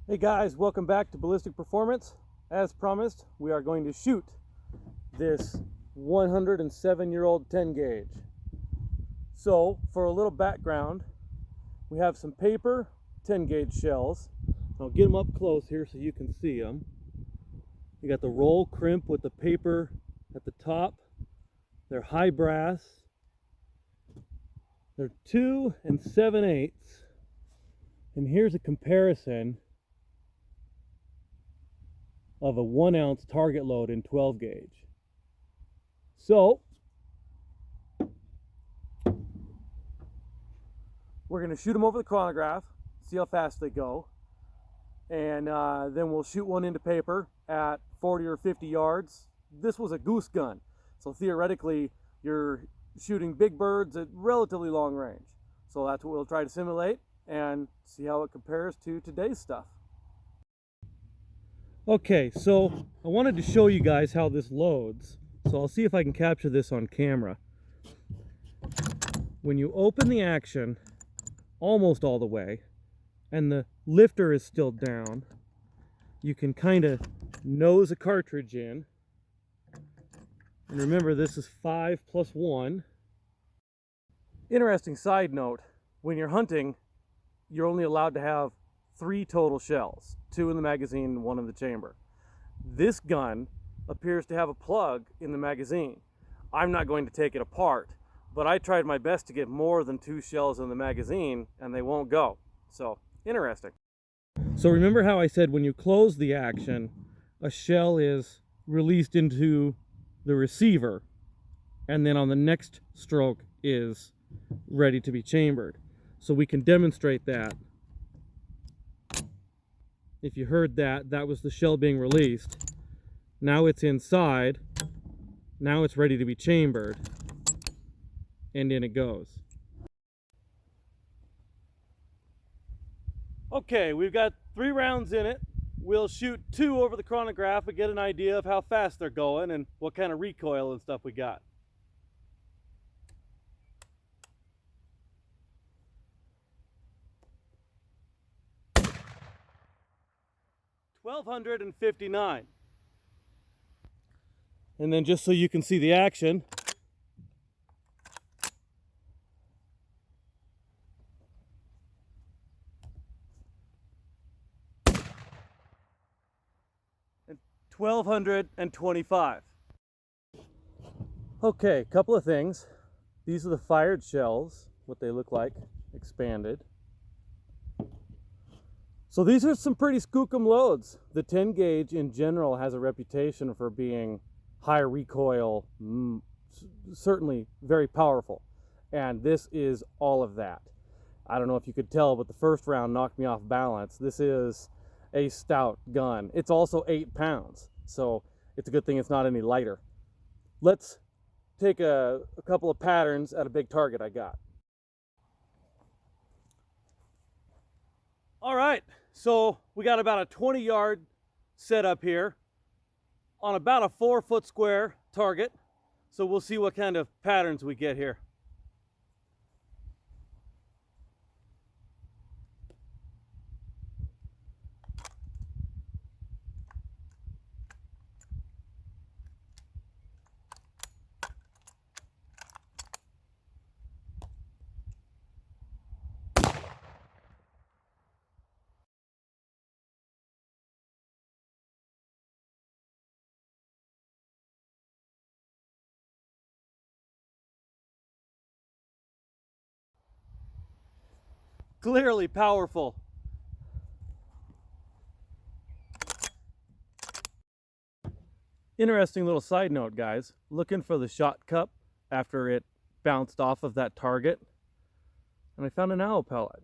Hey guys, welcome back to Ballistic Performance. As promised, we are going to shoot this 107-year-old 10 gauge. So, for a little background, we have some paper 10 gauge shells. I'll get them up close here so you can see them. You got the roll crimp with the paper at the top. They're high brass. They're 2 7/8. And here's a comparison of a 1-ounce target load in 12 gauge. So we're going to shoot them over the chronograph, see how fast they go, and then we'll shoot one into paper at 40 or 50 yards. This was a goose gun, so theoretically you're shooting big birds at relatively long range. So that's what we'll try to simulate and see how it compares to today's stuff. Okay, so I wanted to show you guys how this loads. So I'll see if I can capture this on camera. When you open the action almost all the way and the lifter is still down, you can kind of nose a cartridge in. And remember, this is 5 + 1. Interesting side note, when you're hunting, you're only allowed to have 3 total shells, 2 in the magazine and 1 in the chamber. This gun appears to have a plug in the magazine. I'm not going to take it apart, but I tried my best to get more than 2 shells in the magazine and they won't go. So, interesting. So remember how I said when you close the action, a shell is released into the receiver, and then on the next stroke is ready to be chambered. So we can demonstrate that. If you heard that, that was the shell being released. Now it's inside. Now it's ready to be chambered. And in it goes. Okay, we've got 3 rounds in it. We'll shoot 2 over the chronograph and get an idea of how fast they're going and what kind of recoil and stuff we got. $1,259. And then just so you can see the action, and 1,225. Okay, a couple of things. These are the fired shells, what they look like, expanded. So these are some pretty skookum loads. The 10 gauge in general has a reputation for being high recoil, certainly very powerful. And this is all of that. I don't know if you could tell, but the first round knocked me off balance. This is a stout gun. It's also 8 pounds, so it's a good thing it's not any lighter. Let's take a couple of patterns at a big target I got. All right, so we got about a 20-yard setup here on about a 4-foot square target. So we'll see what kind of patterns we get here. Clearly powerful. Interesting little side note, guys. Looking for the shot cup after it bounced off of that target, and I found an owl pellet.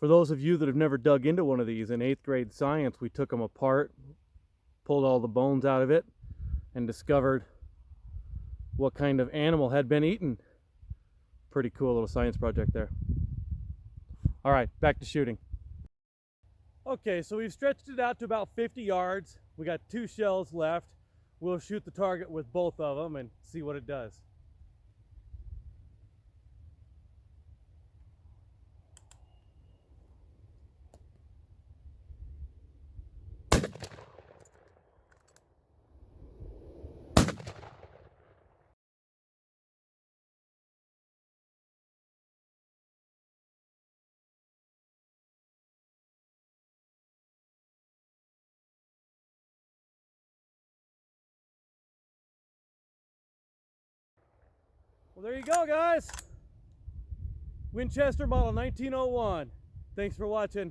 For those of you that have never dug into one of these, in 8th grade science, we took them apart, pulled all the bones out of it, and discovered what kind of animal had been eaten. Pretty cool little science project there. All right, back to shooting. Okay, so we've stretched it out to about 50 yards. We got 2 shells left. We'll shoot the target with both of them and see what it does. Well, there you go, guys. Winchester model 1901. Thanks for watching.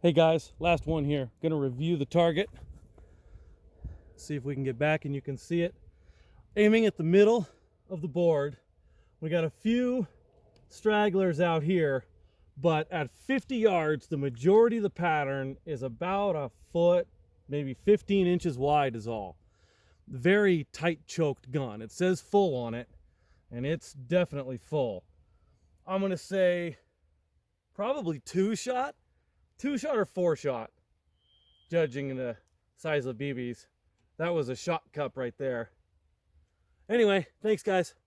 Hey guys, last one here. Gonna review the target. See if we can get back and you can see it. Aiming at the middle of the board. We got a few stragglers out here, but at 50 yards, the majority of the pattern is about a foot, maybe 15 inches wide is all. Very tight choked gun. It says full on it, and it's definitely full. I'm gonna say probably 2-shot or 4-shot, judging the size of BBs. That was a shot cup right there. Anyway, thanks guys.